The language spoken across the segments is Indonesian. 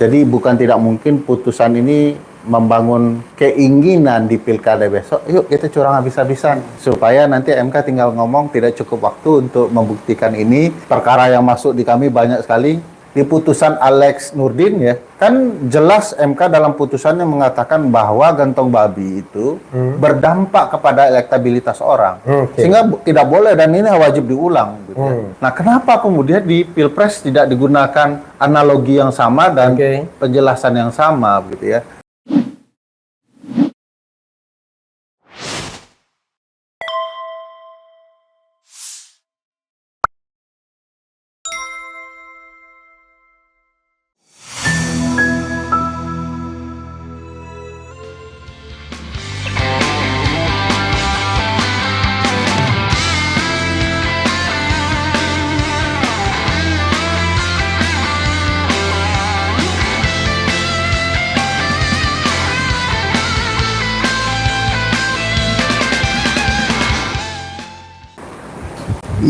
Jadi bukan tidak mungkin putusan ini membangun keinginan di pilkada besok, yuk kita curang habis-habisan. Supaya nanti MK tinggal ngomong tidak cukup waktu untuk membuktikan ini. Perkara yang masuk di kami banyak sekali. Di putusan Alex Nurdin ya, kan jelas MK dalam putusannya mengatakan bahwa gantong babi itu berdampak kepada elektabilitas orang. Sehingga tidak boleh dan ini wajib diulang. Gitu ya. Nah kenapa kemudian di Pilpres tidak digunakan analogi yang sama dan penjelasan yang sama gitu ya.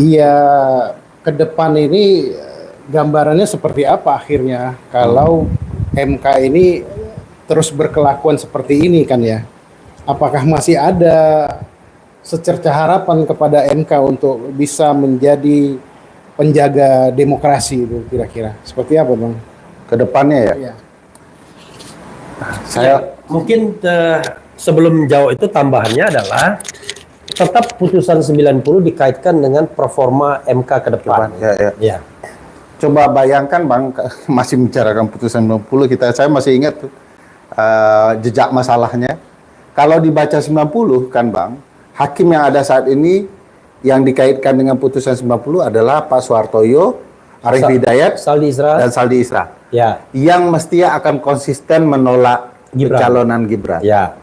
Iya, ke depan ini gambarannya seperti apa akhirnya kalau MK ini terus berkelakuan seperti ini kan ya? Apakah masih ada secerca harapan kepada MK untuk bisa menjadi penjaga demokrasi itu kira-kira? Seperti apa, Bang? Ke depannya ya? Iya. Saya mungkin sebelum jauh itu tambahannya adalah tetap putusan 90 dikaitkan dengan performa MK ke depan. Ya. Coba bayangkan Bang, masih membicarakan putusan 90, saya masih ingat tuh jejak masalahnya. Kalau dibaca 90 kan Bang, hakim yang ada saat ini yang dikaitkan dengan putusan 90 adalah Pak Suhartoyo, Arief Hidayat, dan Saldi Isra. Ya. Yang mestinya akan konsisten menolak pencalonan Gibran. Ya.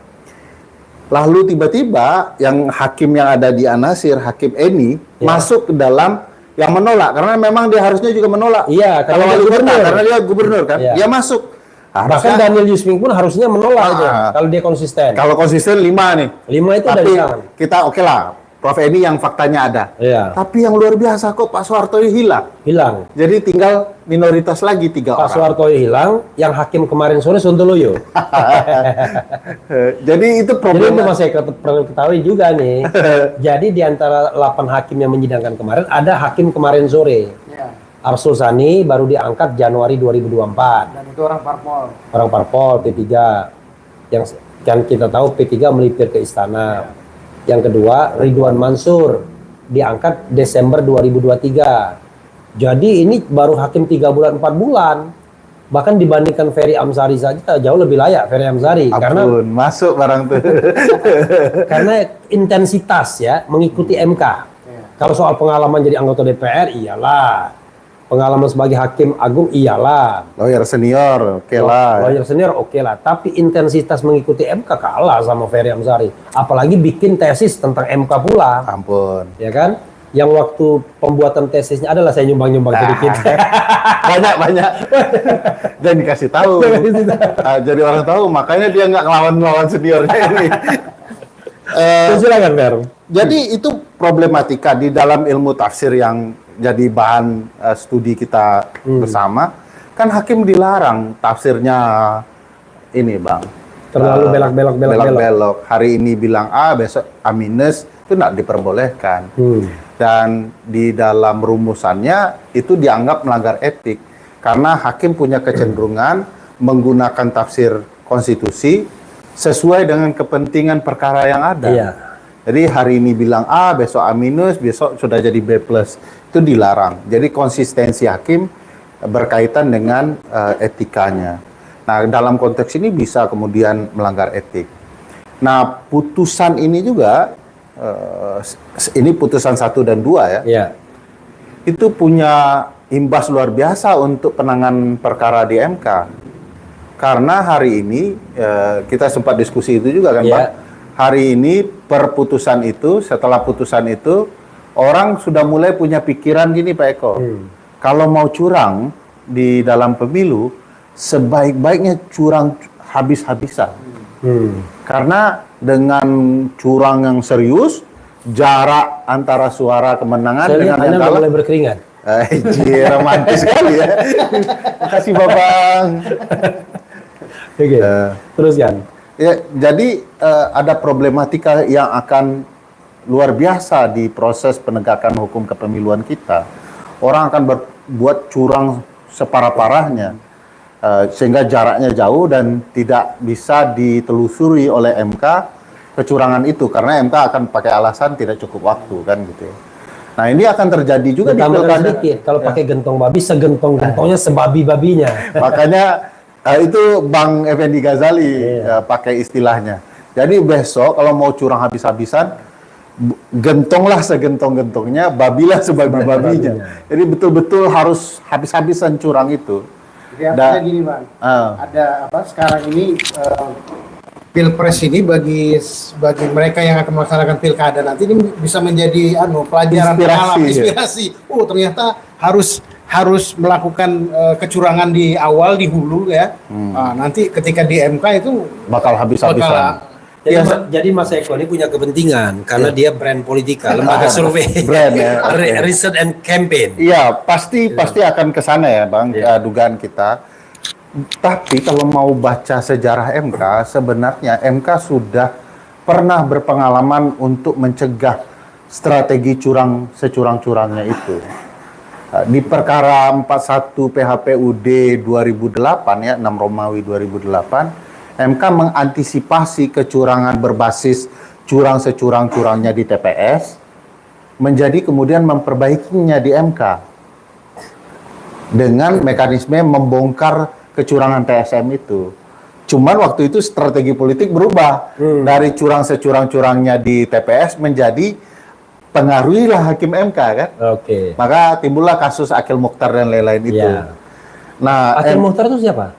Lalu tiba-tiba yang hakim yang ada di Anasir, Hakim Eni, masuk ke dalam yang menolak. Karena memang dia harusnya juga menolak. Iya, kalau karena dia gubernur kan, dia masuk. Bahkan Daniel Yusming pun harusnya menolak kalau dia konsisten. Kalau konsisten 5 nih. 5 itu tapi ada kita oke lah. Prof Eni yang faktanya ada. Iya. Tapi yang luar biasa kok Pak Suhartoyo hilang. Jadi tinggal minoritas lagi 3 orang. Pak Suhartoyo hilang, yang hakim kemarin sore Sontoloyo. Jadi itu problem. Jadi saya perlu ketahui juga nih. Jadi di antara 8 hakim yang menyidangkan kemarin ada hakim kemarin sore. Ya. Arsul Sani baru diangkat Januari 2024. Dan itu orang parpol. Orang parpol P3. Yang kan kita tahu P3 melipir ke istana. Yang kedua, Ridwan Mansur diangkat Desember 2023. Jadi ini baru hakim 3 bulan 4 bulan. Bahkan dibandingkan Ferry Amsari saja jauh lebih layak Ferry Amsari. Karena masuk barang tuh. karena intensitas ya mengikuti MK. Kalau soal pengalaman jadi anggota DPR iyalah. Pengalaman sebagai hakim agung iyalah. Lawyer senior oke lah. Lawyer senior oke lah. Tapi intensitas mengikuti MK kalah sama Ferry Amsari. Apalagi bikin tesis tentang MK pula. Ampun. Ya kan? Yang waktu pembuatan tesisnya adalah saya nyumbang-nyumbang sedikit. Banyak. Dan dikasih tahu. Jadi orang tahu, makanya dia nggak ngelawan seniornya ini. Silakan, Fer. Jadi itu problematika di dalam ilmu tafsir yang jadi bahan studi kita bersama. Kan hakim dilarang tafsirnya ini Bang. Terlalu belak-belok. Hari ini bilang A, besok A minus, itu nggak diperbolehkan. Dan di dalam rumusannya itu dianggap melanggar etik. Karena hakim punya kecenderungan menggunakan tafsir konstitusi sesuai dengan kepentingan perkara yang ada. Iya. Jadi hari ini bilang A, besok A minus, besok sudah jadi B plus. Itu dilarang. Jadi konsistensi hakim berkaitan dengan etikanya. Nah, dalam konteks ini bisa kemudian melanggar etik. Nah, putusan ini juga, ini putusan 1 dan 2 ya. Iya. Itu punya imbas luar biasa untuk penanganan perkara di MK. Karena hari ini, kita sempat diskusi itu juga kan Pak. Hari ini per putusan itu, setelah putusan itu, orang sudah mulai punya pikiran gini Pak Eko. Kalau mau curang di dalam pemilu, sebaik-baiknya curang habis-habisan. Karena dengan curang yang serius, jarak antara suara kemenangan dengan yang kalah mulai berkeringat. Romantis sekali ya. Makasih Babang. Oke. Terus Yan. Ya, jadi ada problematika yang akan luar biasa di proses penegakan hukum kepemiluan kita. Orang akan berbuat curang separah-parahnya, sehingga jaraknya jauh dan tidak bisa ditelusuri oleh MK kecurangan itu, karena MK akan pakai alasan tidak cukup waktu kan gitu ya. Nah ini akan terjadi juga di Tambahkan pilkada. sedikit, kalau pakai gentong babi, segentong-gentongnya sebabi-babinya. Makanya itu Bang Effendi Ghazali pakai istilahnya. Jadi besok kalau mau curang habis-habisan, gentonglah segentong-gentongnya, babilah sebabi-babinya. Jadi betul-betul harus habis-habisan curang itu. Jadi artinya gini Bang, ada apa sekarang ini Pilpres ini bagi mereka yang akan melaksanakan pilkada nanti ini bisa menjadi pelajaran pengalaman, inspirasi. Oh ternyata harus melakukan kecurangan di awal, di hulu ya. Nah, nanti ketika di MK itu bakal habis-habisan. Jadi Mas Eko ini punya kepentingan karena dia brand politika, lembaga survei, brand ya, research and campaign. Iya, pasti akan ke sana ya, Bang, dugaan kita. Tapi kalau mau baca sejarah MK, sebenarnya MK sudah pernah berpengalaman untuk mencegah strategi curang securang-curangnya itu. Di perkara 41 PHPUD 2008 ya, 6 Romawi 2008, MK mengantisipasi kecurangan berbasis curang securang-curangnya di TPS, menjadi kemudian memperbaikinya di MK dengan mekanisme membongkar kecurangan TSM itu. Cuman waktu itu strategi politik berubah dari curang securang-curangnya di TPS menjadi pengaruhilah hakim MK kan. Oke. Maka timbullah kasus Akil Mukhtar dan lain-lain itu. Ya. Nah, Akil Mukhtar itu siapa?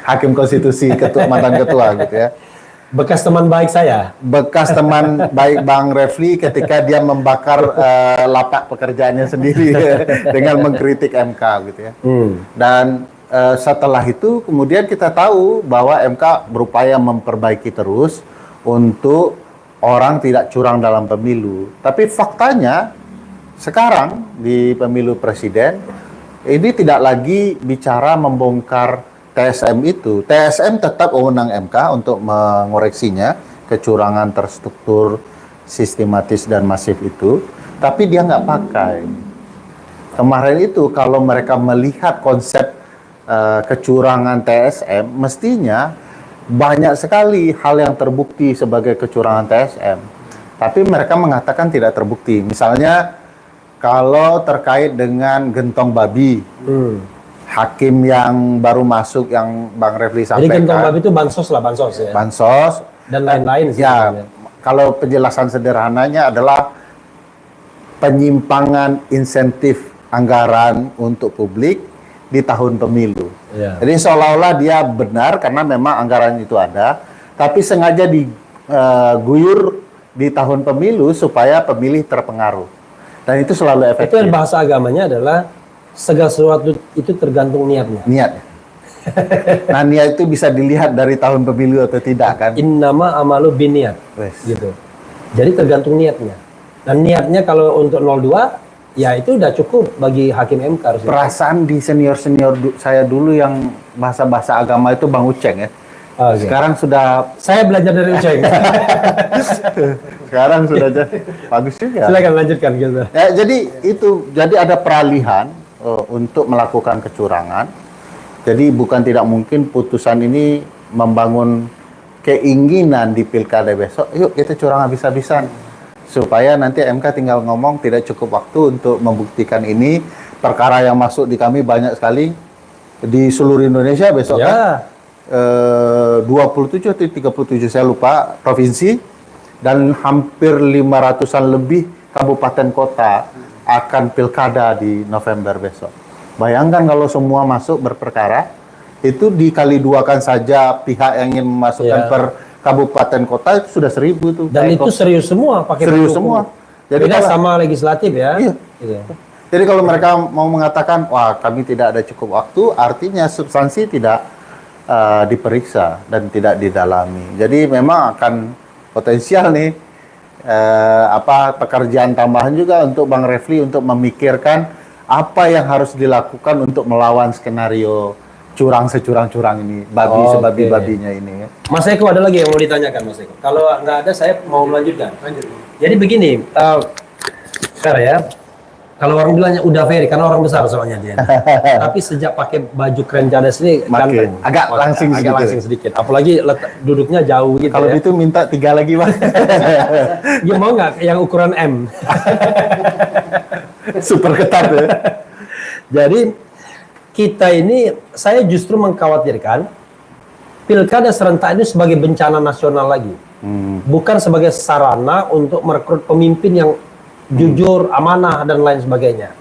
Hakim konstitusi, mantan ketua gitu ya. Bekas teman baik saya. Bekas teman baik Bang Refli ketika dia membakar lapak pekerjaannya sendiri dengan mengkritik MK gitu ya. Dan setelah itu kemudian kita tahu bahwa MK berupaya memperbaiki terus untuk orang tidak curang dalam pemilu. Tapi faktanya sekarang di pemilu presiden ini tidak lagi bicara membongkar TSM itu. TSM tetap wewenang MK untuk mengoreksinya, kecurangan terstruktur, sistematis dan masif itu. Tapi dia nggak pakai. Kemarin itu kalau mereka melihat konsep kecurangan TSM, mestinya banyak sekali hal yang terbukti sebagai kecurangan TSM. Tapi mereka mengatakan tidak terbukti. Misalnya kalau terkait dengan gentong babi, hakim yang baru masuk yang Bang Refli sampaikan. Jadi gentong babi itu bansos lah, bansos ya. Bansos dan lain-lain sih. Ya, kalau penjelasan sederhananya adalah penyimpangan insentif anggaran untuk publik di tahun pemilu. Ya. Jadi seolah-olah dia benar karena memang anggaran itu ada, tapi sengaja diguyur di tahun pemilu supaya pemilih terpengaruh. Dan itu selalu efektif. Itu yang bahasa agamanya adalah segala sesuatu itu tergantung niatnya. Niat. Nah, niat itu bisa dilihat dari tahun pemilu atau tidak kan? Innama amalu binniat. Yes. Gitu. Jadi tergantung niatnya. Dan niatnya kalau untuk 02 ya itu udah cukup bagi hakim MK harus. Perasaan di senior-senior saya dulu yang bahasa-bahasa agama itu Bang Uceng ya. Okay. Sekarang sudah saya belajar dari Uceng. Sekarang sudah bagus juga. Silakan lanjutkan gitu. Ya, jadi ada peralihan untuk melakukan kecurangan. Jadi bukan tidak mungkin putusan ini membangun keinginan di pilkada besok. Yuk kita curang habis-habisan. Supaya nanti MK tinggal ngomong tidak cukup waktu untuk membuktikan ini. Perkara yang masuk di kami banyak sekali di seluruh Indonesia besok Ya. kan 27 atau 37 saya lupa provinsi dan hampir 500-an lebih kabupaten kota akan pilkada di November besok. Bayangkan kalau semua masuk berperkara, itu dikali duakan saja pihak yang ingin memasukkan per kabupaten kota itu sudah 1.000 tuh. Dan itu serius semua pakai serius pendukung. semua. Jadi beda sama legislatif ya. Iya. Gitu. Jadi kalau mereka mau mengatakan, wah kami tidak ada cukup waktu, artinya substansi tidak diperiksa dan tidak didalami. Jadi memang akan potensial nih pekerjaan tambahan juga untuk Bang Refli untuk memikirkan apa yang harus dilakukan untuk melawan skenario curang securang-curang ini, babi Oke. sebabi-babinya ini. Mas Eko ada lagi yang mau ditanyakan Mas Eko? Kalau nggak ada saya mau melanjutkan. Lanjut. Jadi begini, Fer ya. Kalau orang bilangnya udah Ferry, karena orang besar soalnya dia. Tapi sejak pakai baju keren cadas ini Makin. ganteng. Agak langsing agak sedikit. langsing sedikit. Apalagi duduknya jauh gitu Kalau ya. itu minta 3 lagi, Bang. Ya mau nggak yang ukuran M? Super ketat ya. Jadi kita ini, saya justru mengkhawatirkan pilkada serentak ini sebagai bencana nasional lagi. Bukan sebagai sarana untuk merekrut pemimpin yang jujur, amanah, dan lain sebagainya.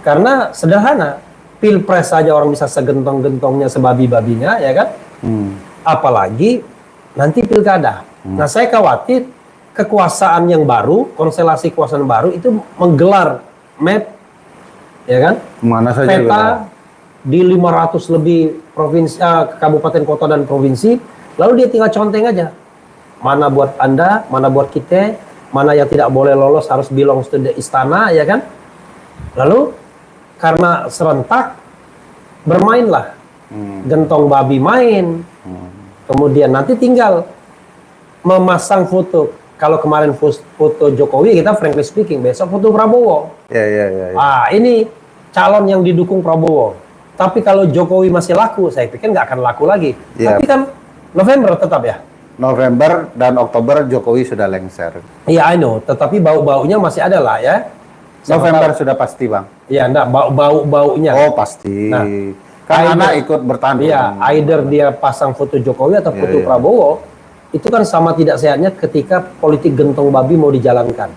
Karena sederhana, pilpres saja orang bisa segentong-gentongnya, sebabi-babinya, ya kan? Apalagi nanti pilkada. Nah, saya khawatir kekuasaan yang baru, konstelasi kekuasaan baru itu menggelar map, ya kan? Mana saja Peta juga. di 500 lebih provinsi, kabupaten, kota, dan provinsi, lalu dia tinggal conteng aja. Mana buat Anda, mana buat kita, mana yang tidak boleh lolos harus belongs to the istana, ya kan? Lalu karena serentak, bermainlah. Gentong babi main. Kemudian nanti tinggal memasang foto. Kalau kemarin foto Jokowi, kita frankly speaking, besok foto Prabowo. Ya. Ini calon yang didukung Prabowo. Tapi kalau Jokowi masih laku, saya pikir nggak akan laku lagi. Iya. Tapi kan November tetap ya. November dan Oktober Jokowi sudah lengser. Iya, I know. Tetapi bau-baunya masih ada lah ya. Siapa November tahu. sudah pasti, Bang. Iya, enggak, bau-baunya. Oh, pasti. Nah, kan either- anak ikut bertanding. Iya, either dia pasang foto Jokowi atau foto Iya. Prabowo, itu kan sama tidak sehatnya ketika politik gentong babi mau dijalankan.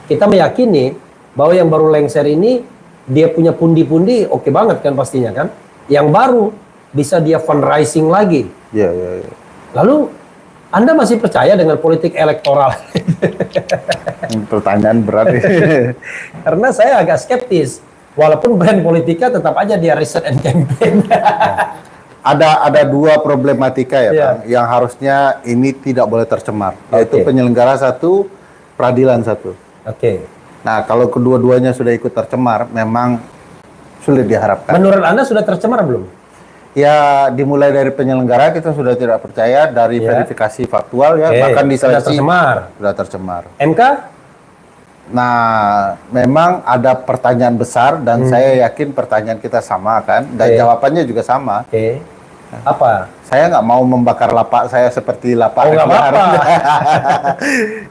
Kita meyakini bahwa yang baru lengser ini, dia punya pundi-pundi, oke banget kan pastinya kan. Yang baru, bisa dia fundraising lagi. Iya. Lalu, Anda masih percaya dengan politik elektoral? Pertanyaan berat. Karena saya agak skeptis. Walaupun brand politika tetap aja dia riset and campaign. ada 2 problematika ya, Iya. Bang, yang harusnya ini tidak boleh tercemar, yaitu Oke. penyelenggara 1, peradilan 1. Oke. Nah, kalau kedua-duanya sudah ikut tercemar, memang sulit diharapkan. Menurut Anda sudah tercemar belum? Ya, dimulai dari penyelenggara kita sudah tidak percaya, dari Iya. verifikasi faktual ya, Oke, bahkan di sudah seleksi tercemar. sudah tercemar. MK? Nah, memang ada pertanyaan besar dan saya yakin pertanyaan kita sama kan, dan Oke. jawabannya juga sama. Oke. Apa? Saya nggak mau membakar lapak saya seperti lapak. Oh, nggak FDR. apa-apa.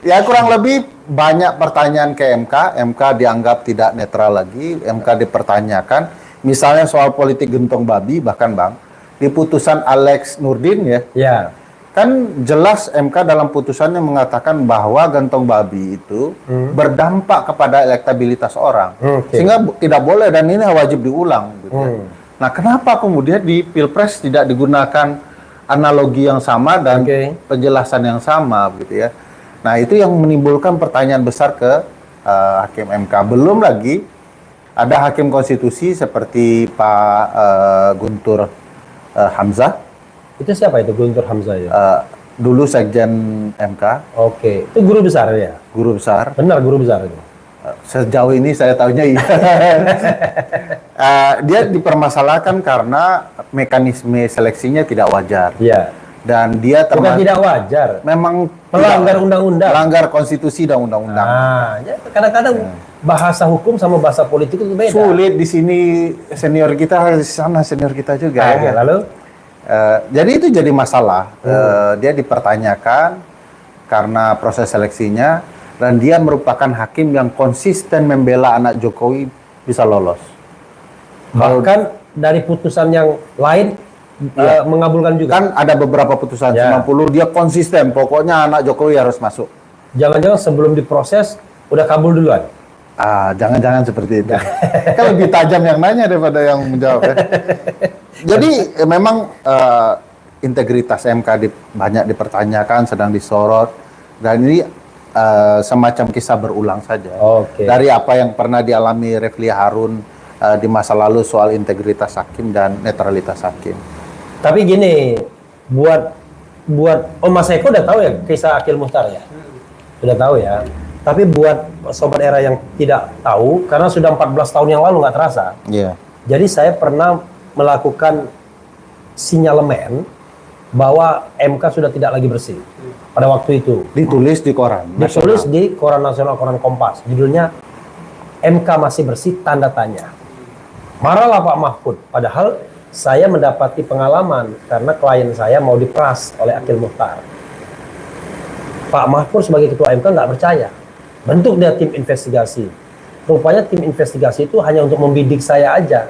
Ya, kurang lebih banyak pertanyaan ke MK. MK dianggap tidak netral lagi. MK dipertanyakan. Misalnya soal politik gentong babi, bahkan Bang, di putusan Alex Nurdin ya, Ya. kan jelas MK dalam putusannya mengatakan bahwa gentong babi itu berdampak kepada elektabilitas orang. Oke. Sehingga tidak boleh dan ini wajib diulang. Gitu ya. Nah, kenapa kemudian di Pilpres tidak digunakan analogi yang sama dan Oke. penjelasan yang sama gitu ya. Nah, itu yang menimbulkan pertanyaan besar ke Hakim MK. Belum lagi ada hakim konstitusi seperti Pak Guntur Hamzah, Itu siapa itu Guntur Hamzah ya? dulu Sekjen MK, Oke. Itu guru besar ya? guru besar. Benar guru besar itu. Sejauh ini saya tahunya iya. Dia dipermasalahkan karena mekanisme seleksinya tidak wajar. Iya. Dan dia Bukan tidak wajar. memang Melanggar tidak- undang-undang. melanggar konstitusi dan undang-undang. Nah, ya, kadang-kadang bahasa hukum sama bahasa politik itu beda. Sulit di sini senior kita, di sana senior kita juga. Oke, ya. lalu? Jadi itu jadi masalah. Dia dipertanyakan karena proses seleksinya dan dia merupakan hakim yang konsisten membela anak Jokowi bisa lolos. Bahkan dari putusan yang lain mengabulkan juga. Kan ada beberapa putusan Ya. 90 dia konsisten, pokoknya anak Jokowi harus masuk. Jangan-jangan sebelum diproses udah kabul duluan. Jangan-jangan seperti itu. Kan lebih tajam yang nanya daripada yang menjawab. Ya. Jadi memang integritas MK banyak dipertanyakan, sedang disorot, dan ini semacam kisah berulang saja. Oke. Dari apa yang pernah dialami Refli Harun di masa lalu soal integritas hakim dan netralitas hakim. Tapi gini, buat Mas Eko udah tahu ya kisah Akil Muhtar ya? Sudah tahu ya. Tapi buat sobat era yang tidak tahu, karena sudah 14 tahun yang lalu nggak terasa. Iya. Jadi saya pernah melakukan sinyalemen bahwa MK sudah tidak lagi bersih pada waktu itu. Ditulis di koran. Ditulis di Koran Nasional, Koran Kompas. Judulnya MK masih bersih tanda tanya. Marahlah Pak Mahfud. Padahal saya mendapati pengalaman karena klien saya mau diperas oleh Akil Mukhtar. Pak Mahfud sebagai ketua MK nggak percaya. Bentuk dia tim investigasi. Rupanya tim investigasi itu hanya untuk membidik saya aja.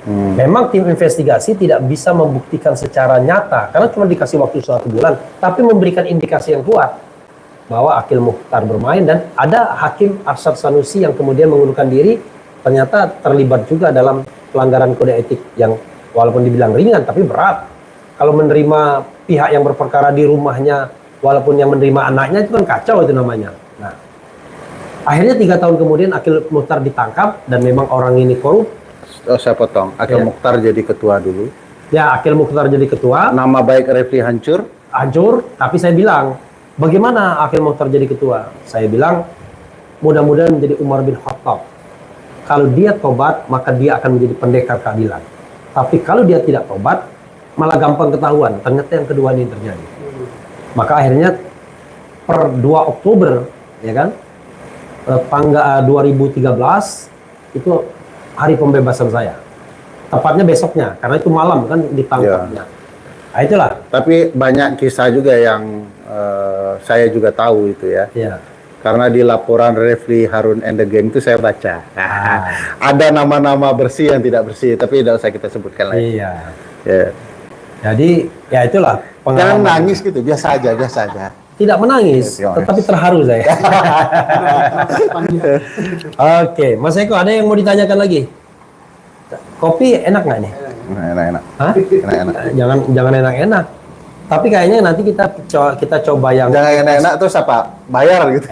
Memang tim investigasi tidak bisa membuktikan secara nyata karena cuma dikasih waktu 1 bulan, tapi memberikan indikasi yang kuat bahwa Akil Mukhtar bermain dan ada Hakim Arsyad Sanusi yang kemudian mengundurkan diri ternyata terlibat juga dalam pelanggaran kode etik yang walaupun dibilang ringan tapi berat. Kalau menerima pihak yang berperkara di rumahnya walaupun yang menerima anaknya itu kan kacau itu namanya. Nah, akhirnya 3 tahun kemudian Akil Mukhtar ditangkap dan memang orang ini korup. Oh, saya potong. Akil Ya. Mukhtar jadi ketua dulu. Ya, Akil Mukhtar jadi ketua, Nama baik Refli hancur. hancur, tapi saya bilang, bagaimana Akil Mukhtar jadi ketua? Saya bilang, mudah-mudahan menjadi Umar bin Khattab. Kalau dia tobat, maka dia akan menjadi pendekar keadilan. Tapi kalau dia tidak tobat, malah gampang ketahuan. Ternyata yang kedua ini terjadi. Maka akhirnya per 2 Oktober, ya kan, tanggal 2013 itu hari pembebasan saya. Tepatnya besoknya, karena itu malam kan ditangkapnya. Nah, itulah. Tapi banyak kisah juga yang saya juga tahu itu ya. Ya. Karena di laporan Refli Harun and the Gang itu saya baca. Ada nama-nama bersih yang tidak bersih, tapi tidak usah kita sebutkan lagi. Iya. Ya. Jadi ya itulah Jangan pengalaman. nangis gitu, biasa aja, biasa aja. Tidak menangis, Ya, tetapi terharu saya. Oke, Mas Eko ada yang mau ditanyakan lagi? Kopi enak nggak nih? Enak-enak. Hah? Enak-enak. Jangan enak-enak. Tapi kayaknya nanti kita coba yang Jangan enak-enak terus apa? Bayar gitu.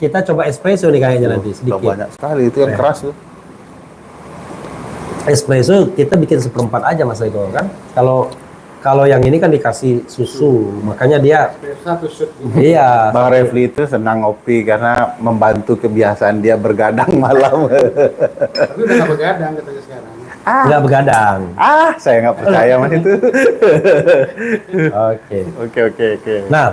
kita coba espresso nih kayaknya nanti Udah sedikit. banyak sekali itu yang keras tuh. Espresso kita bikin 1/4 aja Mas Eko kan. Kalau yang ini kan dikasih susu, makanya dia Satu shoot. iya. Bang Refli itu senang ngopi karena membantu kebiasaan dia bergadang malam. Tapi udah nggak begadang katanya sekarang. Nggak begadang. Saya nggak percaya sama itu. Oke. Oke. Nah,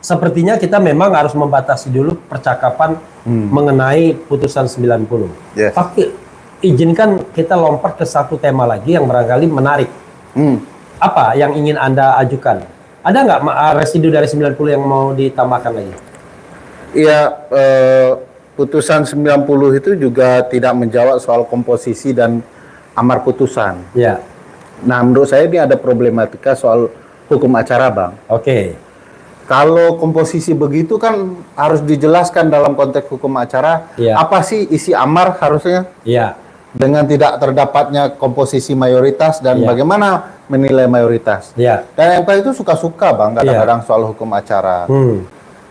sepertinya kita memang harus membatasi dulu percakapan mengenai putusan 90. Yes. Tapi izinkan kita lompat ke satu tema lagi yang barangkali menarik. Apa yang ingin Anda ajukan? Ada nggak residu dari 90 yang mau ditambahkan lagi? Iya, putusan 90 itu juga tidak menjawab soal komposisi dan amar putusan. Ya, Nah, menurut saya ini ada problematika soal hukum acara, Bang. oke. Kalau komposisi begitu kan harus dijelaskan dalam konteks hukum acara, Iya. apa sih isi amar harusnya Ya, dengan tidak terdapatnya komposisi mayoritas dan Iya. bagaimana menilai mayoritas. ya. Dan MK itu suka-suka, Bang, kadang-kadang soal hukum acara.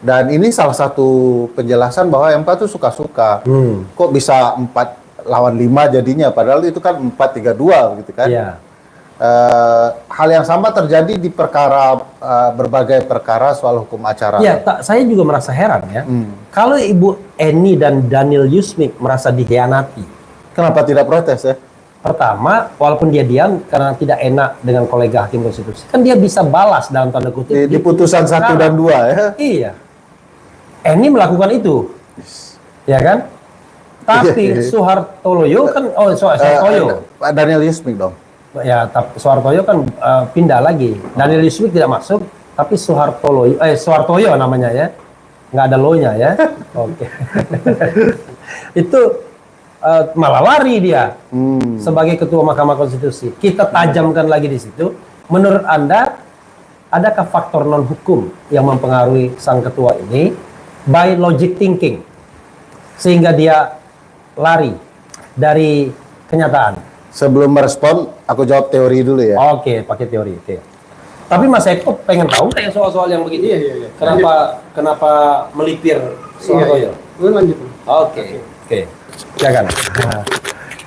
Dan ini salah satu penjelasan bahwa MK itu suka-suka. Kok bisa 4 lawan 5 jadinya, padahal itu kan 4-3-2 gitu kan. Ya. Hal yang sama terjadi di perkara berbagai perkara soal hukum acara. Ya, saya juga merasa heran ya. Kalau Ibu Eni dan Daniel Yusmik merasa dikhianati. Kenapa tidak protes ya? Pertama, walaupun dia diam karena tidak enak dengan kolega hakim konstitusi, kan dia bisa balas dalam tanda kutip Di putusan 1 dan 2 ya. Iya. Eni melakukan itu. Ya kan? Tapi Soehartoyo kan Soehartoyo. Pak Daniel Yusmik dong. Ya, tapi Soehartoyo kan pindah lagi. Daniel Yusmik tidak masuk, tapi Soehartoyo namanya ya. Nggak ada lo-nya ya. Oke. Itu malah lari dia sebagai ketua Mahkamah Konstitusi. Kita tajamkan lagi di situ. Menurut Anda, adakah faktor non hukum yang mempengaruhi sang ketua ini by logic thinking sehingga dia lari dari kenyataan? Sebelum merespon, aku jawab teori dulu ya. Oke, pakai teori. Oke. Tapi Mas Eko pengen tahu kayak soal-soal yang begitu. Iya. Kenapa melipir Soehartoyo? Lanjut. Oke. Silakan.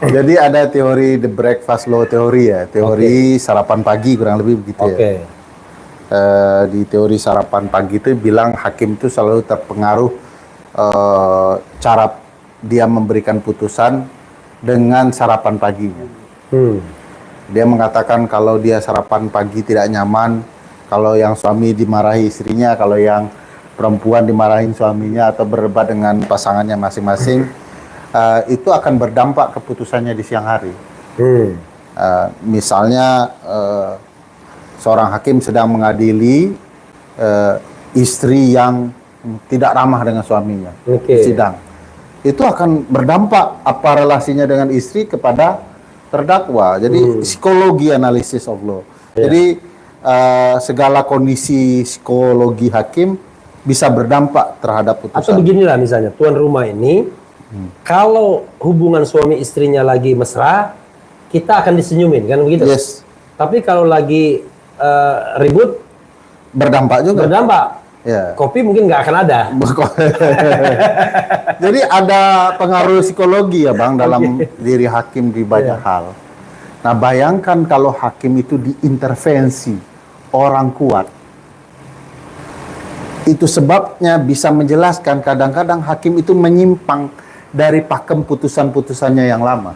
Jadi ada teori the breakfast law teori ya, teori sarapan pagi kurang lebih begitu ya. Oke. di teori sarapan pagi itu bilang hakim itu selalu terpengaruh cara dia memberikan putusan dengan sarapan paginya. Dia mengatakan kalau dia sarapan pagi tidak nyaman, kalau yang suami dimarahi istrinya, kalau yang perempuan dimarahin suaminya atau berdebat dengan pasangannya masing-masing, itu akan berdampak keputusannya di siang hari. Misalnya seorang hakim sedang mengadili istri yang tidak ramah dengan suaminya, sidang. Itu akan berdampak apa relasinya dengan istri kepada terdakwa. Jadi psikologi analisis of law. Jadi segala kondisi psikologi hakim bisa berdampak terhadap putusan. Atau beginilah misalnya, tuan rumah ini kalau hubungan suami istrinya lagi mesra, kita akan disenyumin, kan begitu? Yes. Tapi kalau lagi ribut, Berdampak juga. berdampak. Ya. Kopi mungkin nggak akan ada. Jadi ada pengaruh psikologi ya Bang dalam diri hakim di banyak hal. Nah bayangkan kalau hakim itu diintervensi orang kuat. Itu sebabnya bisa menjelaskan kadang-kadang hakim itu menyimpang dari pakem putusan-putusannya yang lama.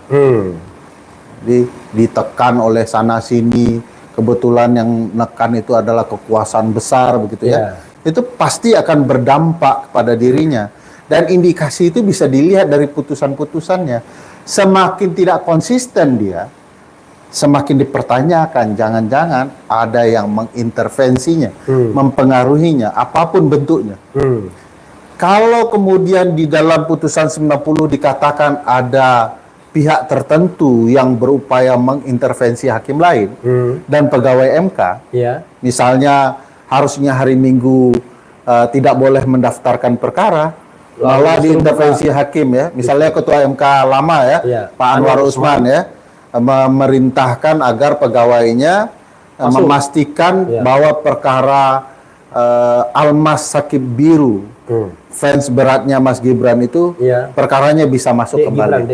Ditekan oleh sana sini, kebetulan yang nekan itu adalah kekuasaan besar begitu ya. Itu pasti akan berdampak kepada dirinya. Dan indikasi itu bisa dilihat dari putusan-putusannya. Semakin tidak konsisten dia, semakin dipertanyakan, jangan-jangan ada yang mengintervensinya, mempengaruhinya, apapun bentuknya. Kalau kemudian di dalam putusan 90 dikatakan ada pihak tertentu yang berupaya mengintervensi hakim lain dan pegawai MK, misalnya harusnya hari Minggu tidak boleh mendaftarkan perkara, malah diintervensi hakim ya. Misalnya ketua MK lama ya, Pak Anwar Usman ya, memerintahkan agar pegawainya memastikan bahwa perkara Almas Sakib Biru, fans beratnya Mas Gibran itu, perkaranya bisa masuk kembali.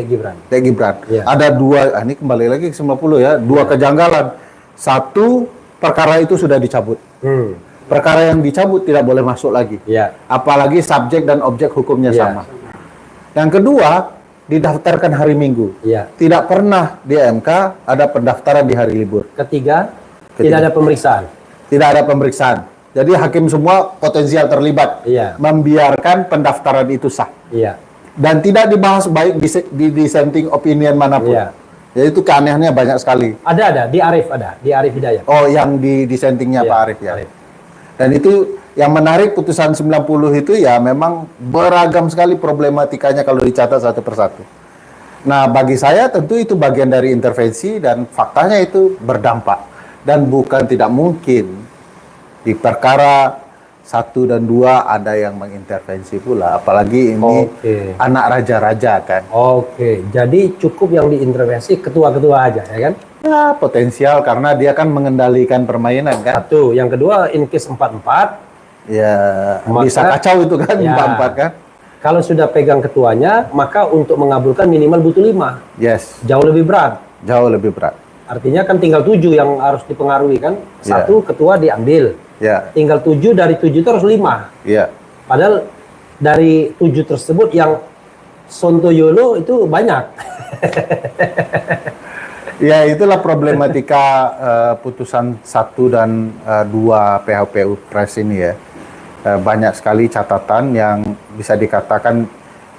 Dek Gibran. Ada dua, ini kembali lagi ke 90 ya, dua kejanggalan. Satu, perkara itu sudah dicabut. Perkara yang dicabut tidak boleh masuk lagi. Apalagi subjek dan objek hukumnya sama. Yang kedua, didaftarkan hari Minggu. Tidak pernah di MK ada pendaftaran di hari libur. Ketiga, tidak ada pemeriksaan. Tidak ada pemeriksaan. Jadi hakim semua potensial terlibat. Membiarkan pendaftaran itu sah. Dan tidak dibahas baik di dissenting opinion manapun. Jadi itu keanehannya banyak sekali. Ada, di Arif Hidayat. Oh, yang di dissentingnya Pak Arif ya. Dan itu yang menarik putusan 90 itu ya memang beragam sekali problematikanya kalau dicatat satu persatu. Nah, bagi saya tentu itu bagian dari intervensi dan faktanya itu berdampak. Dan bukan tidak mungkin di perkara 1 dan 2 ada yang mengintervensi pula. Apalagi ini anak raja-raja kan. Jadi cukup yang diintervensi ketua-ketua aja ya kan? Ya, potensial karena dia kan mengendalikan permainan kan. Satu, yang kedua in case 4-4 ya bisa kacau itu kan 4-4 kan. Kalau sudah pegang ketuanya, maka untuk mengabulkan minimal butuh 5. Yes. Jauh lebih berat. Jauh lebih berat. Artinya kan tinggal 7 yang harus dipengaruhi kan. Satu, ketua diambil. Tinggal 7 dari 7 itu harus 5. Padahal dari 7 tersebut yang Sontoyono itu banyak. Ya, itulah problematika putusan 1 dan 2 PHPU Pres ini ya. Banyak sekali catatan yang bisa dikatakan,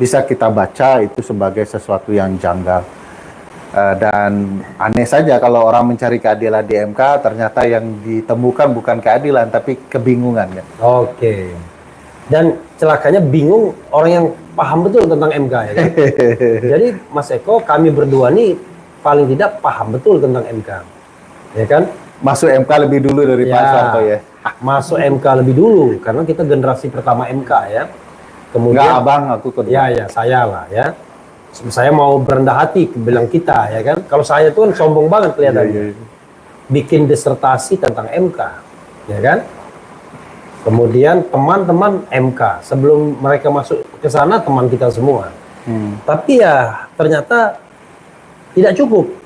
bisa kita baca itu sebagai sesuatu yang janggal. Dan aneh saja kalau orang mencari keadilan di MK, ternyata yang ditemukan bukan keadilan, tapi kebingungan. Kan? Dan celakanya bingung orang yang paham betul tentang MK. Ya kan? Jadi Mas Eko, kami berdua nih paling tidak paham betul tentang MK. Ya kan? Masuk MK lebih dulu dari Pak Soeharto ya? Masuk MK lebih dulu, karena kita generasi pertama MK ya. Kemudian, nggak abang, aku kedua. Ya, saya lah ya. Saya mau berendah hati bilang kita ya kan. Kalau saya tuh kan sombong banget kelihatannya. Bikin disertasi tentang MK, ya kan. Kemudian teman-teman MK sebelum mereka masuk ke sana teman kita semua. Tapi ya ternyata tidak cukup,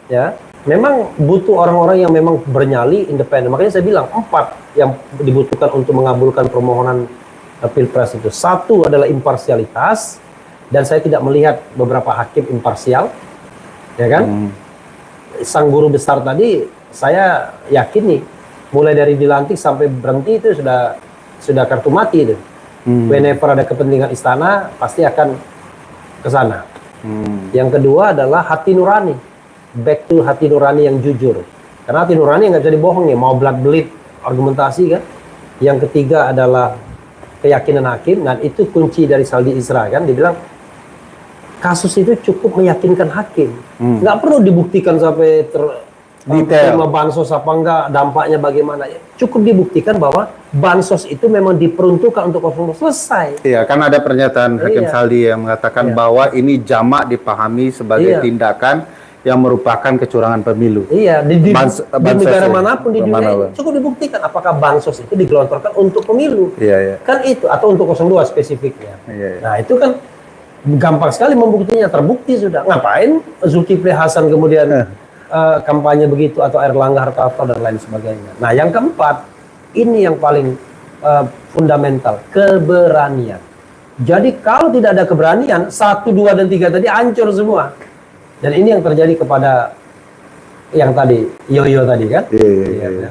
ya. memang butuh orang-orang yang memang bernyali independen. Makanya saya bilang 4 yang dibutuhkan untuk mengabulkan permohonan Pilpres itu. 1 adalah imparsialitas, dan saya tidak melihat beberapa hakim imparsial, ya kan? Sang guru besar tadi, saya yakin nih, mulai dari dilantik sampai berhenti itu sudah kartu mati itu. Whenever ada kepentingan istana, pasti akan ke sana. Yang kedua adalah hati nurani. Back to hati nurani yang jujur. Karena hati nurani nggak bisa dibohongi, mau blood bleed argumentasi kan. Yang ketiga adalah keyakinan hakim, dan itu kunci dari Saldi Isra kan, dibilang kasus itu cukup meyakinkan hakim. Nggak perlu dibuktikan sampai Detail. terima bansos apa enggak, dampaknya bagaimana. Cukup dibuktikan bahwa bansos itu memang diperuntukkan untuk kosong, selesai. Iya, kan ada pernyataan Hakim Iya. Saldi yang mengatakan Iya. bahwa ini jamak dipahami sebagai Iya. tindakan yang merupakan kecurangan pemilu. Iya, di Bansos negara ya. manapun di dunia Manapun. ini cukup dibuktikan apakah bansos itu digelontorkan untuk pemilu. Iya, iya. Kan itu, atau untuk 02 spesifiknya. Iya, iya. Nah, itu kan gampang sekali membuktinya, terbukti sudah. Ngapain Zulkifli Hasan kemudian kampanye begitu, atau Erlangga Hartarto dan lain sebagainya. Nah, yang keempat, ini yang paling fundamental, keberanian. Jadi kalau tidak ada keberanian, 1, 2, dan 3 tadi hancur semua. Dan ini yang terjadi kepada yang tadi, Yoyo tadi kan? Iya, iya.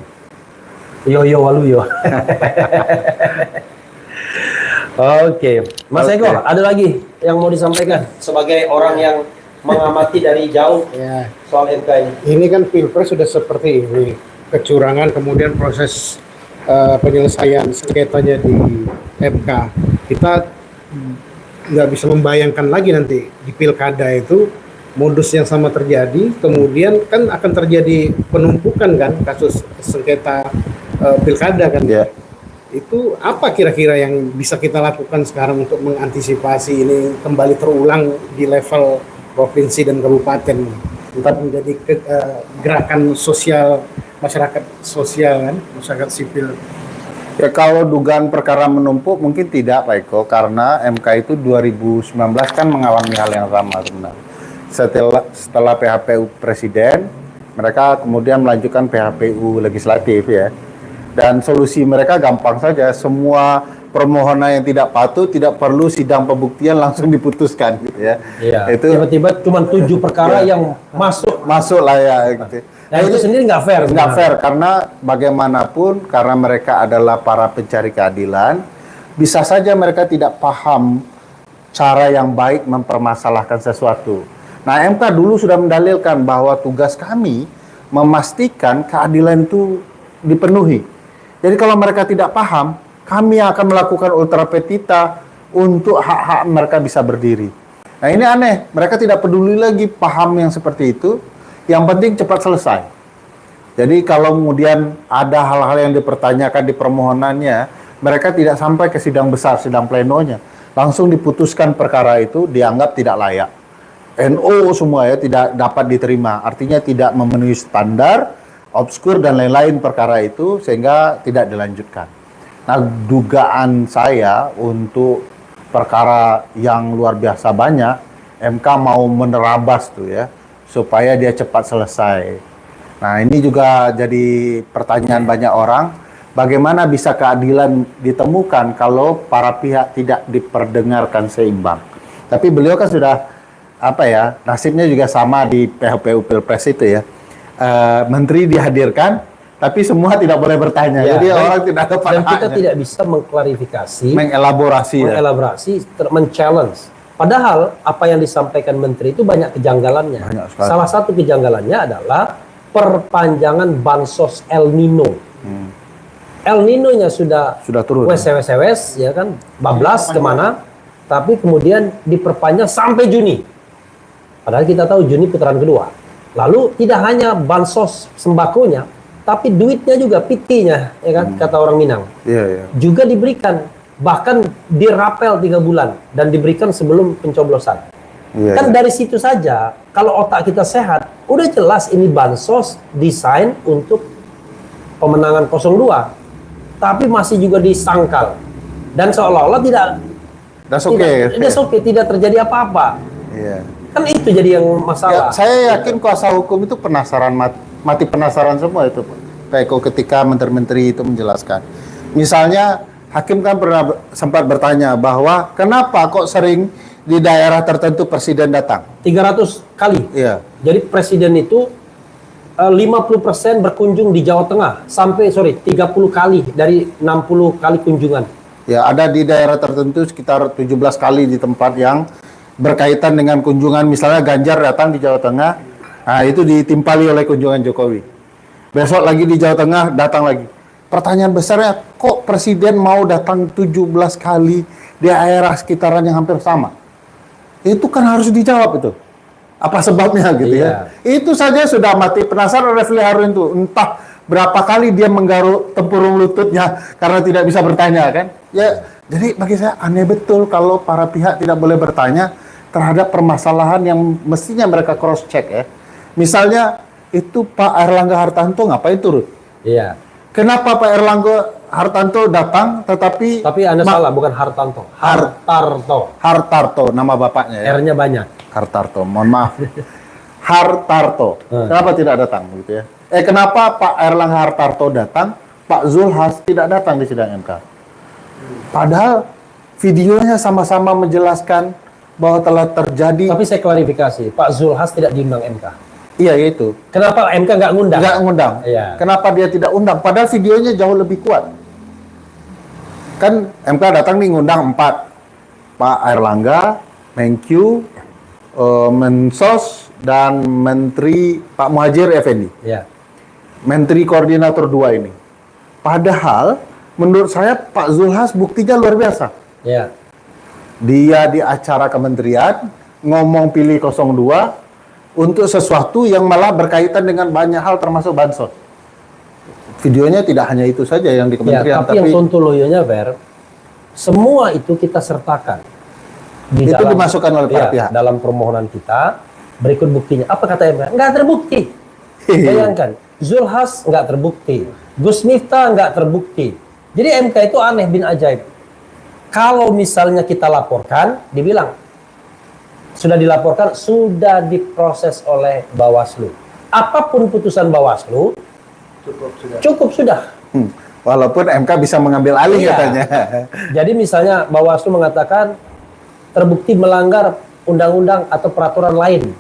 Yoyo Waluyo. Oke, Mas Oke. Eko, ada lagi yang mau disampaikan sebagai orang yang mengamati dari jauh Ya, soal MK ini? ini kan Pilpres sudah seperti ini, kecurangan, kemudian proses penyelesaian sengketanya di MK. Kita nggak bisa membayangkan lagi nanti di pilkada itu modus yang sama terjadi, kemudian kan akan terjadi penumpukan kan kasus sengketa pilkada kan. Iya. Itu apa kira-kira yang bisa kita lakukan sekarang untuk mengantisipasi ini kembali terulang di level provinsi dan kabupaten, untuk menjadi gerakan sosial, masyarakat sosial kan, masyarakat sipil. Ya, kalau dugaan perkara menumpuk mungkin tidak, Pak Eko, karena MK itu 2019 kan mengalami hal yang sama sebenarnya. Setelah PHPU Presiden, mereka kemudian melanjutkan PHPU Legislatif ya. Dan solusi mereka gampang saja, semua permohonan yang tidak patut tidak perlu sidang pembuktian, langsung diputuskan gitu ya. Iya. Itu Tiba-tiba cuma 7 perkara yang masuk. lah ya gitu. Nah, itu sendiri nggak fair. Nggak fair, karena bagaimanapun, karena mereka adalah para pencari keadilan, bisa saja mereka tidak paham cara yang baik mempermasalahkan sesuatu. Nah, MK dulu sudah mendalilkan bahwa tugas kami memastikan keadilan itu dipenuhi. Jadi kalau mereka tidak paham, kami akan melakukan ultra petita untuk hak-hak mereka bisa berdiri. Nah, ini aneh, mereka tidak peduli lagi paham yang seperti itu, yang penting cepat selesai. Jadi kalau kemudian ada hal-hal yang dipertanyakan di permohonannya, mereka tidak sampai ke sidang besar, sidang plenonya. Langsung diputuskan perkara itu, dianggap tidak layak. NO semua ya tidak dapat diterima, artinya tidak memenuhi standar, obskur dan lain-lain perkara itu, sehingga tidak dilanjutkan. Nah, dugaan saya untuk perkara yang luar biasa banyak, MK mau menerabas tuh ya, supaya dia cepat selesai. Nah, ini juga jadi pertanyaan banyak orang, bagaimana bisa keadilan ditemukan kalau para pihak tidak diperdengarkan seimbang. Tapi beliau kan sudah nasibnya juga sama di PHPU Pilpres itu ya. Menteri dihadirkan, tapi semua tidak boleh bertanya. Ya, Jadi orang tidak ada dan kita haknya. tidak bisa mengklarifikasi, Mengelaborasi. Ya. men-challenge. Padahal apa yang disampaikan Menteri itu banyak kejanggalannya. Banyak sekali. Salah satu kejanggalannya adalah perpanjangan bansos El Nino. El Nino-nya sudah turun. wes ya kan, bablas kemana, tapi kemudian diperpanjang sampai Juni. Padahal kita tahu Juni putaran kedua. Lalu tidak hanya bansos sembakonya, tapi duitnya juga, PT-nya, ya kan, kata orang Minang, Iya, iya. juga diberikan, bahkan dirapel 3 bulan dan diberikan sebelum pencoblosan. Iya, Kan iya. dari situ saja, kalau otak kita sehat, udah jelas ini bansos desain untuk pemenangan 02, tapi masih juga disangkal dan seolah-olah tidak That's okay. tidak terjadi apa-apa. Iya. Kan itu jadi yang Ya, masalah. saya yakin kuasa hukum itu penasaran, mati penasaran semua itu, Pak Eko, ketika menteri-menteri itu menjelaskan. Misalnya, hakim kan pernah sempat bertanya bahwa kenapa kok sering di daerah tertentu presiden datang? 300 kali. Iya. Jadi presiden itu 50% berkunjung di Jawa Tengah sampai 30 kali dari 60 kali kunjungan. Ya, ada di daerah tertentu sekitar 17 kali di tempat yang berkaitan dengan kunjungan, misalnya Ganjar datang di Jawa Tengah, nah itu ditimpali oleh kunjungan Jokowi. Besok lagi di Jawa Tengah, datang lagi. Pertanyaan besarnya, kok presiden mau datang 17 kali di daerah sekitaran yang hampir sama? Itu kan harus dijawab itu. Apa sebabnya gitu ya? Itu saja sudah mati penasaran Refli Harun itu. Entah berapa kali dia menggaruk tempurung lututnya karena tidak bisa bertanya kan? Ya, jadi bagi saya aneh betul kalau para pihak tidak boleh bertanya terhadap permasalahan yang mestinya mereka cross check ya. Misalnya itu Pak Erlangga Hartarto ngapain turut? Iya. Kenapa Pak Erlangga Hartarto datang tetapi Tapi Anda salah, bukan Hartanto. Hartarto. Hartarto nama bapaknya ya? R-nya banyak. Hartarto, mohon maaf. Hartarto. Kenapa tidak datang gitu ya? Kenapa Pak Erlangga Hartarto datang, Pak Zulhas tidak datang di sidang MK? Padahal videonya sama-sama menjelaskan bahwa telah terjadi. Tapi saya klarifikasi, Pak Zulhas tidak diundang MK. Iya itu. Kenapa MK nggak ngundang? Nggak ngundang. Iya. Kenapa dia tidak undang? Padahal videonya jauh lebih kuat. Kan MK datang nih ngundang 4. Pak Erlangga, Menkyu, Mensos, dan Menteri Pak Muhadjir Effendi. Iya. Menteri Koordinator 2 ini. Padahal menurut saya Pak Zulhas buktinya luar biasa. Iya. Dia di acara kementerian ngomong pilih 02 untuk sesuatu yang malah berkaitan dengan banyak hal termasuk bansos. Videonya tidak hanya itu saja yang di Ya, kementerian, tapi yang sontoloyonya, Ver, semua itu kita sertakan. itu dimasukkan oleh para pihak. Dalam permohonan kita, berikut buktinya. Apa kata MK? Nggak terbukti. Bayangkan, Zulhas nggak terbukti, Gus Miftah nggak terbukti. Jadi MK itu aneh bin ajaib. Kalau misalnya kita laporkan, dibilang sudah dilaporkan, sudah diproses oleh Bawaslu. Apapun putusan Bawaslu, cukup sudah. Walaupun MK bisa mengambil alih Iya. katanya. Jadi misalnya Bawaslu mengatakan terbukti melanggar undang-undang atau peraturan lain,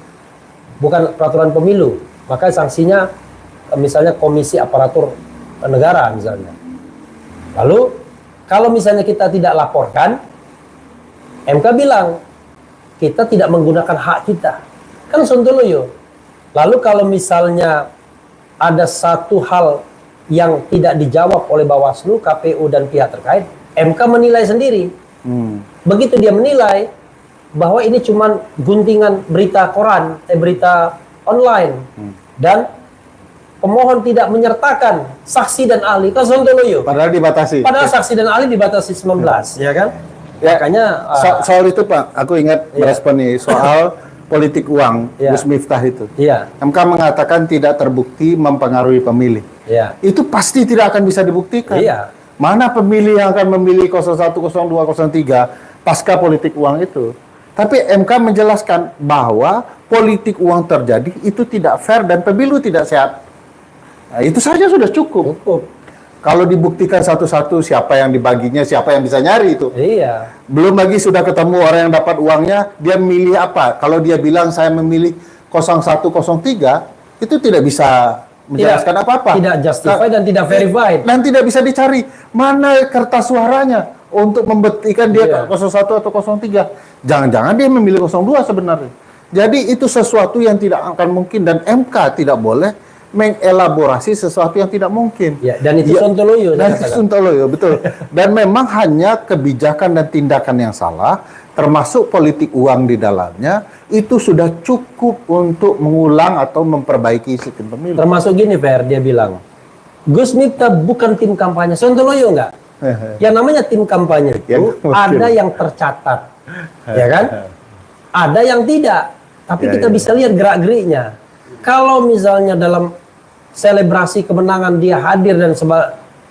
bukan peraturan pemilu, maka sanksinya misalnya Komisi Aparatur Negara misalnya. Lalu kalau misalnya kita tidak laporkan, MK bilang kita tidak menggunakan hak kita, kan sontoloyo. Lalu kalau misalnya ada satu hal yang tidak dijawab oleh Bawaslu, KPU dan pihak terkait, MK menilai sendiri. Begitu dia menilai bahwa ini cuma guntingan berita koran, berita online, dan pemohon tidak menyertakan saksi dan ahli, kan sontoloyo. Padahal dibatasi. Padahal saksi dan ahli dibatasi 19, ya kan? Ya, Makanya soal itu Pak, aku ingat merespon nih soal politik uang, Iya. Gus Miftah itu. iya, MK mengatakan tidak terbukti mempengaruhi pemilih. iya. Itu pasti tidak akan bisa dibuktikan. Iya. Mana pemilih yang akan memilih 01, 02, 03 pasca politik uang itu. Tapi MK menjelaskan bahwa politik uang terjadi itu tidak fair dan pemilu tidak sehat. Nah, itu saja sudah cukup. Cukup. Kalau dibuktikan satu-satu siapa yang dibaginya, siapa yang bisa nyari itu. Iya. Belum lagi sudah ketemu orang yang dapat uangnya, dia memilih apa? Kalau dia bilang saya memilih 01, 03, itu tidak bisa menjelaskan apa-apa. Tidak justified dan tidak verified. Dan tidak bisa dicari mana kertas suaranya untuk membuktikan dia Iya. 01 atau 03. Jangan-jangan dia memilih 02 sebenarnya. Jadi itu sesuatu yang tidak akan mungkin dan MK tidak boleh mengelaborasi sesuatu yang tidak mungkin. Ya, dan itu sontoloyo. Dan saya itu katakan. sontoloyo, betul. Dan memang hanya kebijakan dan tindakan yang salah, termasuk politik uang di dalamnya, itu sudah cukup untuk mengulang atau memperbaiki sistem pemilu. Termasuk gini, Fer, dia bilang, Gus Miftah bukan tim kampanye. Sontoloyo enggak? Yang namanya tim kampanye itu Ya, mungkin. ada yang tercatat, ya kan? Ada yang tidak. Tapi Ya, kita ya. bisa lihat gerak-geriknya. Kalau misalnya dalam selebrasi kemenangan dia hadir dan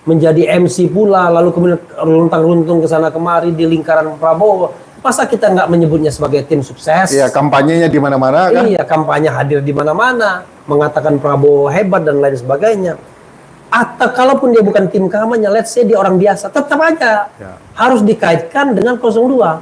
menjadi MC pula, lalu kemudian runtang-runtung ke sana kemari di lingkaran Prabowo, Masa kita nggak menyebutnya sebagai tim sukses? Iya, kampanyenya di mana-mana kan? Iya, kampanye hadir di mana-mana, mengatakan Prabowo hebat dan lain sebagainya. Atau kalaupun dia bukan tim kampanye, let's say dia orang biasa, tetap aja Ya. harus dikaitkan dengan 02.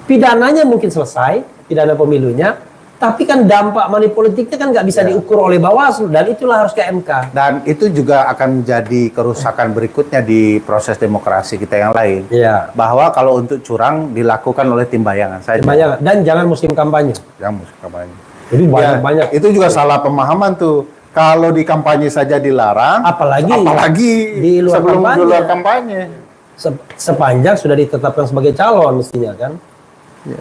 Pidananya mungkin selesai, pidana pemilunya, tapi kan dampak money politiknya kan nggak bisa Ya. diukur oleh Bawaslu, dan itulah harus ke MK. Dan itu juga akan menjadi kerusakan berikutnya di proses demokrasi kita yang lain. Iya. Bahwa kalau untuk curang dilakukan oleh tim bayangan saja. Banyak, dan jangan musim kampanye. Yang musuh kampanye. Jadi Ya, banyak. itu juga salah pemahaman tuh. Kalau di kampanye saja dilarang, Apalagi di luar sebelum kampanye. di luar kampanye. Sepanjang sudah ditetapkan sebagai calon mestinya kan. Ya,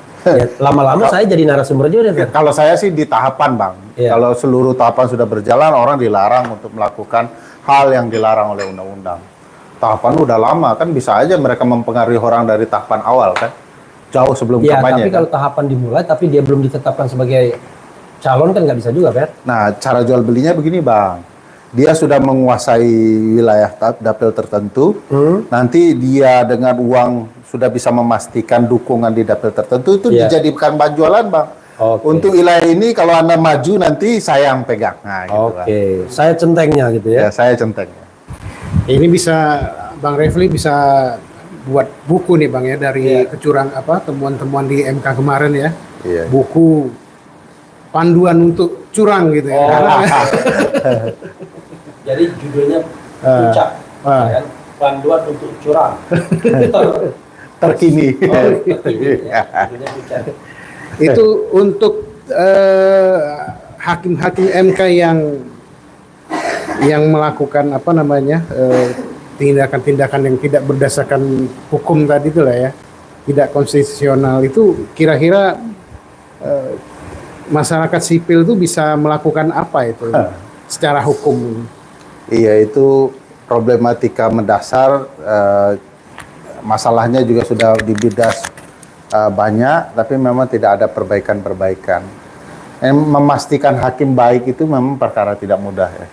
lama-lama saya jadi narasumber juga deh. Kalau saya sih di tahapan, Bang. Iya. Kalau seluruh tahapan sudah berjalan, orang dilarang untuk melakukan hal yang dilarang oleh undang-undang. Tahapan udah lama kan, bisa aja mereka mempengaruhi orang dari tahapan awal kan, jauh sebelum Ya, kampanye. tapi kalau tahapan dimulai tapi dia belum ditetapkan sebagai calon kan nggak bisa juga, Fer. Nah, cara jual belinya begini, Bang. Dia sudah menguasai wilayah dapil tertentu. Nanti dia dengan uang sudah bisa memastikan dukungan di dapil tertentu itu Iya. dijadikan bahan jualan, Bang. Oke. Untuk wilayah ini kalau Anda maju nanti saya yang pegang. Nah, gitu, Bang. Oke, saya centengnya gitu Ya, ya. saya centeng. Ini bisa Bang Refli bisa buat buku nih Bang ya dari kecurang temuan-temuan di MK kemarin ya. Iya. Buku panduan untuk curang gitu ya. Jadi judulnya puncak, ah. kan? Panduan untuk curang. Terkini. Judulnya puncak. Itu untuk hakim-hakim MK yang melakukan tindakan-tindakan yang tidak berdasarkan hukum tadi itu lah ya, tidak konstitusional itu kira-kira masyarakat sipil itu bisa melakukan apa itu secara hukum? Iya, itu problematika mendasar. Masalahnya juga sudah dibidas banyak, tapi memang tidak ada perbaikan-perbaikan. Memastikan hakim baik itu memang perkara tidak mudah ya.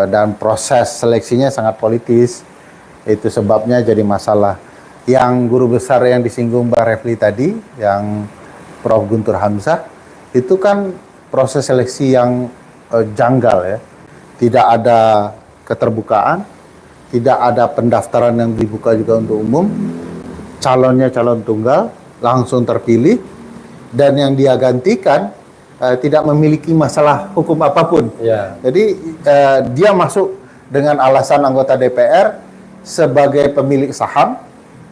Dan proses seleksinya sangat politis. Itu sebabnya jadi masalah. Yang guru besar yang disinggung Mbak Refli tadi, yang Prof. Guntur Hamzah, itu kan proses seleksi yang janggal ya. Tidak ada keterbukaan, tidak ada pendaftaran yang dibuka juga untuk umum, calonnya calon tunggal, langsung terpilih, dan yang dia gantikan tidak memiliki masalah hukum apapun. Ya. Jadi dia masuk dengan alasan anggota DPR sebagai pemilik saham,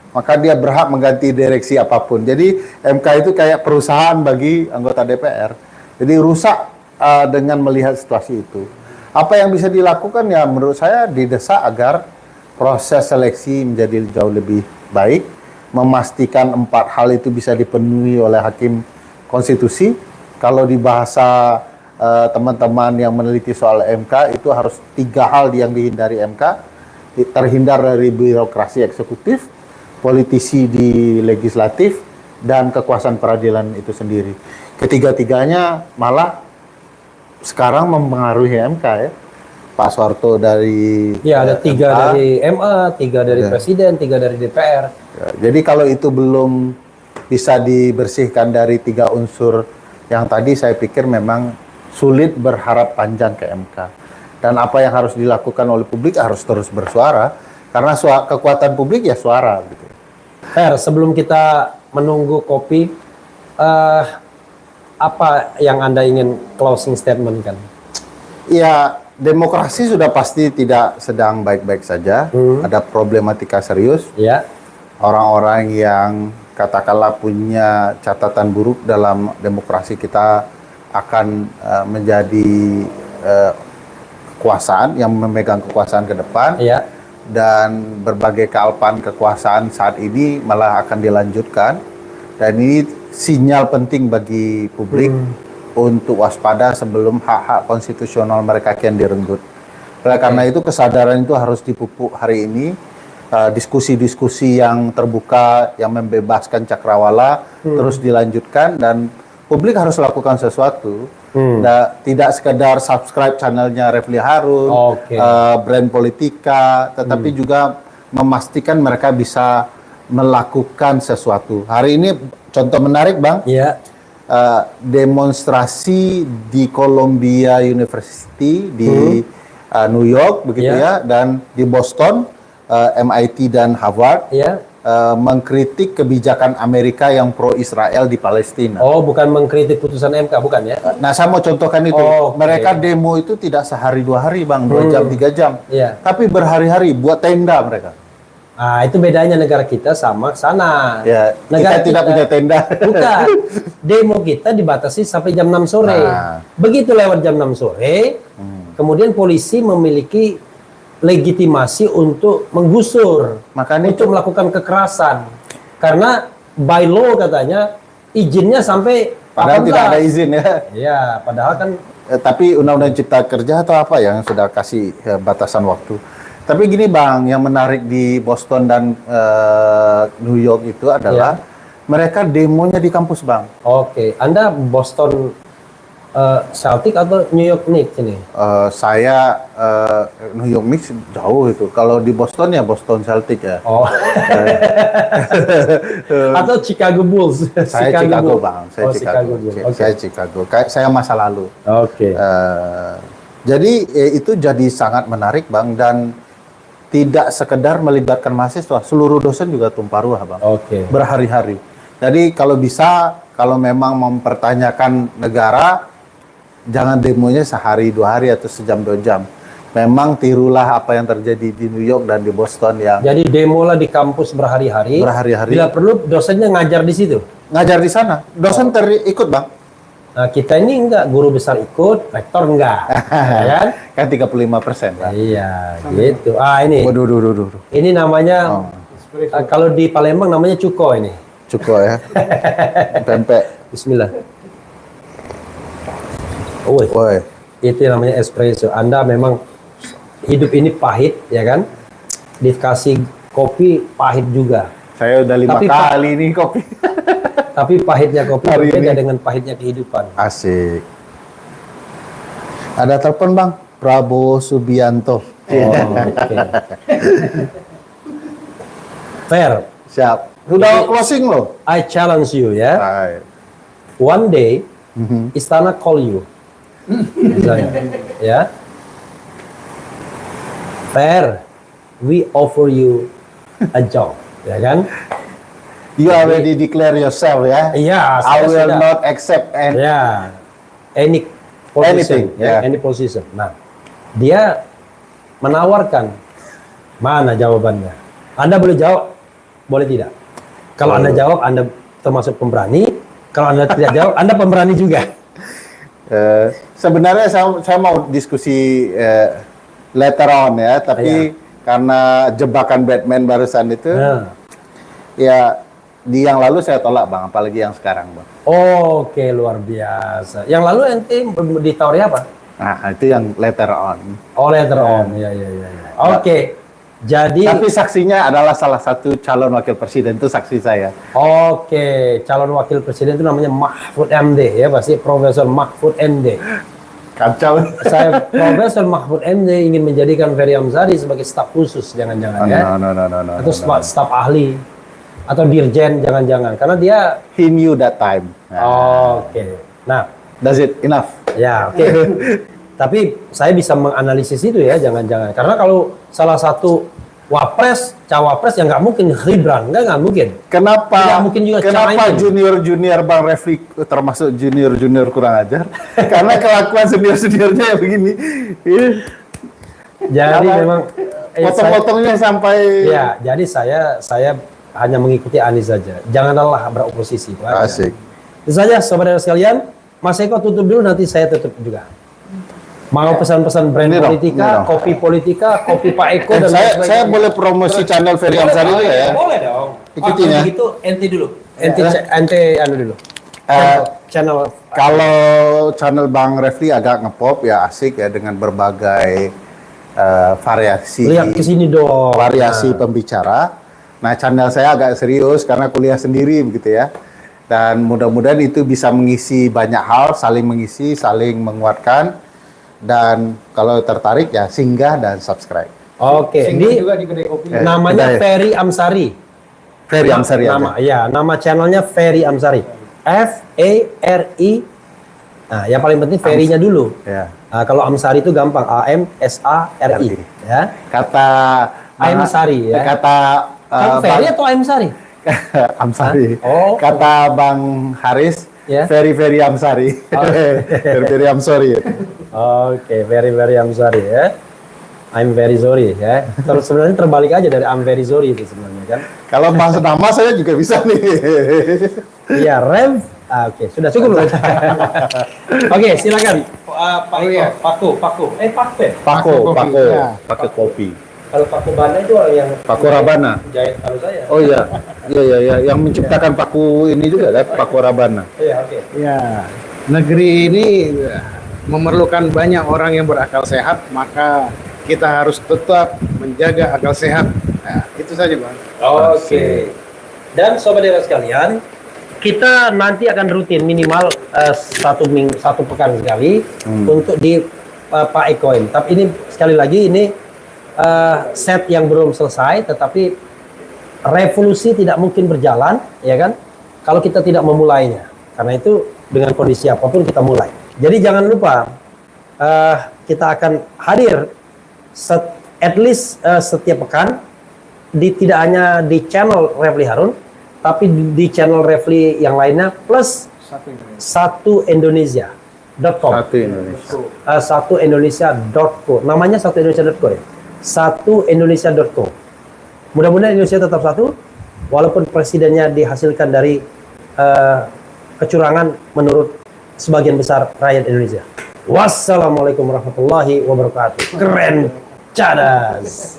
maka dia berhak mengganti direksi apapun. Jadi MK itu kayak perusahaan bagi anggota DPR. Jadi rusak dengan melihat situasi itu. Apa yang bisa dilakukan ya menurut saya didesak agar proses seleksi menjadi jauh lebih baik, memastikan 4 hal itu bisa dipenuhi oleh hakim konstitusi. Kalau di bahasa teman-teman yang meneliti soal MK itu harus 3 hal yang dihindari MK, terhindar dari birokrasi eksekutif, politisi di legislatif, dan kekuasaan peradilan itu sendiri. Ketiga-tiganya malah sekarang mempengaruhi MK ya. Pak Soeharto dari Ya, ada 3 MK. dari MA, 3 dari Ya. Presiden, 3 dari DPR. Ya, jadi kalau itu belum bisa dibersihkan dari 3 unsur yang tadi, saya pikir memang sulit berharap panjang ke MK. Dan apa yang harus dilakukan oleh publik harus terus bersuara, karena kekuatan publik ya suara gitu. Fer, sebelum kita menunggu kopi, apa yang Anda ingin closing statement kan? Ya, demokrasi sudah pasti tidak sedang baik-baik saja. Ada problematika serius. Ya. Orang-orang yang katakanlah punya catatan buruk dalam demokrasi kita akan menjadi kekuasaan yang memegang kekuasaan ke depan. Ya. Dan berbagai kealpaan kekuasaan saat ini malah akan dilanjutkan. Dan ini sinyal penting bagi publik untuk waspada sebelum hak-hak konstitusional mereka kian direnggut. Oleh karena itu kesadaran itu harus dipupuk hari ini. Diskusi-diskusi yang terbuka, yang membebaskan cakrawala terus dilanjutkan, dan publik harus lakukan sesuatu. Tidak sekedar subscribe channelnya Refli Harun, Oke. Brand Politika, tetapi juga memastikan mereka bisa melakukan sesuatu. Hari ini contoh menarik, Bang. Ya. Demonstrasi di Columbia University di New York begitu Ya. ya, dan di Boston MIT dan Harvard Ya. mengkritik kebijakan Amerika yang pro Israel di Palestina. Oh, bukan mengkritik putusan MK, bukan ya? Nah, saya mau contohkan itu. Oh, oke. Mereka demo itu tidak sehari 2 hari, Bang, 2 jam 3 jam. Iya. Tapi berhari-hari buat tenda mereka. Ah, itu bedanya negara kita sama sana. Ya, Negara kita tidak punya tenda. Bukan. Demo kita dibatasi sampai jam 6 sore. Nah. Begitu lewat jam 6 sore, kemudian polisi memiliki legitimasi untuk menggusur, Makanya untuk melakukan kekerasan. Karena by law katanya izinnya sampai Padahal 18. tidak ada izin ya. Iya, padahal kan Tapi Undang-Undang Cipta Kerja atau apa yang sudah kasih batasan waktu. Tapi gini Bang, yang menarik di Boston dan New York itu adalah mereka demonya di kampus Bang. oke. Anda Boston Celtic atau New York Knicks ini? Saya New York Knicks jauh itu. Kalau di Boston ya Boston Celtic ya. Oh. Atau Chicago Bulls? Saya Chicago Bulls. Bang. Saya Oh, Chicago. Bulls. Oke. Saya Chicago. Saya masa lalu. Oke. Jadi itu jadi sangat menarik Bang, dan tidak sekedar melibatkan mahasiswa, seluruh dosen juga tumpah ruah Bang. Oke. Berhari-hari. Jadi kalau bisa, kalau memang mempertanyakan negara, jangan demonya sehari 2 hari atau sejam 2 jam. Memang tirulah apa yang terjadi di New York dan di Boston yang Jadi demo lah di kampus berhari-hari. Berhari-hari. Bila perlu dosennya ngajar di situ. ngajar di sana. Dosen ikut Bang. Nah, kita ini enggak, guru besar ikut, rektor enggak. Ya kan? Kan 35% Bang. Iya, gitu. Ah, ini. Waduh. Ini namanya kalau di Palembang namanya cuko ini. Cukup ya. Pempek. Bismillah. Woi, Woi. itu namanya espresso. Anda memang hidup ini pahit, ya kan? Dikasih kopi pahit juga. Saya udah 5 Tapi, kali nih kopi. Tapi pahitnya kopi Hari berbeda ini. dengan pahitnya kehidupan. Asik. Ada telepon Bang, Prabowo Subianto. Oh, oke. Fair. Siap. Sudah closing loh. I challenge you ya. Right. One day istana call you. Misalnya, ya. Fair. We offer you a job, ya kan? You already declare yourself ya. Iya, I saya will sudah. not accept and Ya, any position, Anything, ya. any position. Nah, dia menawarkan mana jawabannya. Anda boleh jawab, boleh tidak. Kalau Anda jawab, Anda termasuk pemberani. Kalau Anda tidak jawab, Anda pemberani juga. sebenarnya saya mau diskusi later on ya, tapi karena jebakan Batman barusan itu, Nah. ya di yang lalu saya tolak Bang, apalagi yang sekarang Bang. Oke, luar biasa. Yang lalu ente ditawari apa? Nah, itu yang later on. Oh, later on. Ya. Oke. Jadi, Tapi saksinya adalah salah satu calon wakil presiden, itu saksi saya. oke, calon wakil presiden itu namanya Mahfud MD ya, pasti Profesor Mahfud MD. Kacau. Saya Profesor Mahfud MD ingin menjadikan Ferry Amsari sebagai staf khusus, jangan-jangan ya, No. atau staf ahli, atau dirjen, jangan-jangan, karena dia. He knew that time. Oke. Nah, That's it, enough. ya, oke. Tapi saya bisa menganalisis itu ya, jangan-jangan. Karena kalau salah satu wapres, cawapres yang nggak mungkin Gibran, nggak mungkin. Kenapa? Tidak mungkin juga Kenapa Caimin. junior Bang Refli termasuk junior kurang ajar? Karena kelakuan seniornya ya begini. Jadi Apa? memang Potong-potongnya sampai. ya, jadi saya hanya mengikuti Anies saja. Janganlah beroposisi. Itu aja. Asik. Itu saja, saudara sekalian. Mas Eko tutup dulu, nanti saya tutup juga. Mau pesan-pesan brand Ini dong, politika, ini dong. kopi politika, kopi Pak Eko dan lain Saya sebagainya. boleh promosi channel Ferry Amsari Boleh, juga ya. Boleh dong. Ikutin ya. Begitu ente dulu. Ente anu dulu. Eh, Channel. Kalau channel Bang Refli agak ngepop ya, asik ya, dengan berbagai variasi. Lihat ke sini dong. Variasi pembicara. Nah, channel saya agak serius karena kuliah sendiri begitu ya. Dan mudah-mudahan itu bisa mengisi banyak hal, saling mengisi, saling menguatkan. Dan kalau tertarik ya singgah dan subscribe. Oke, Single di juga di kedai kopi. namanya kedai. Ferry Amsari. Ferry Amsari aja. Nama channelnya Ferry Amsari. F-A-R-I. Nah, yang paling penting Ferry-nya dulu. Ya. Nah, kalau Amsari itu gampang, A-M-S-A-R-I. Ya. Kata Amsari, ya. Kata Kan Ferry atau Amsari? Amsari. Oh. Kata Bang Haris, Ya. very Amsari. Very Amsari. Oke, very Amsari ya. I'm very sorry ya. Terus sebenarnya terbalik aja dari I'm very sorry itu sebenarnya kan. Kalau bahasa nama saya juga bisa nih. Iya, Rev. Oke, sudah cukup. Oke, silakan. Pak Iko, Paku. Pako. Ya. Pakai kopi. Kalau Paku Bana itu orang yang Paku Rabana. jahit kalau saya. Oh iya. Iya. Yang menciptakan Paku ini juga kan, Paku Rabana. Iya, oke. Ya, negeri ini memerlukan banyak orang yang berakal sehat, maka kita harus tetap menjaga akal sehat. Nah, itu saja, Bang. Oke. Dan sobat dewa sekalian, kita nanti akan rutin minimal satu pekan sekali untuk di Pak Ekoin. Tapi ini sekali lagi ini set yang belum selesai, tetapi revolusi tidak mungkin berjalan, ya kan? Kalau kita tidak memulainya. Karena itu dengan kondisi apapun kita mulai. Jadi jangan lupa kita akan hadir at least setiap pekan tidak hanya di channel Refli Harun, tapi di channel Refli yang lainnya plus Satu Indonesia.com. Satu Indonesia. Satuindonesia.co. Namanya Satuindonesia.co ya. Satuindonesia.co. Mudah-mudahan Indonesia tetap satu, walaupun presidennya dihasilkan dari kecurangan menurut sebagian besar rakyat Indonesia. Wassalamualaikum warahmatullahi wabarakatuh. Keren cadas.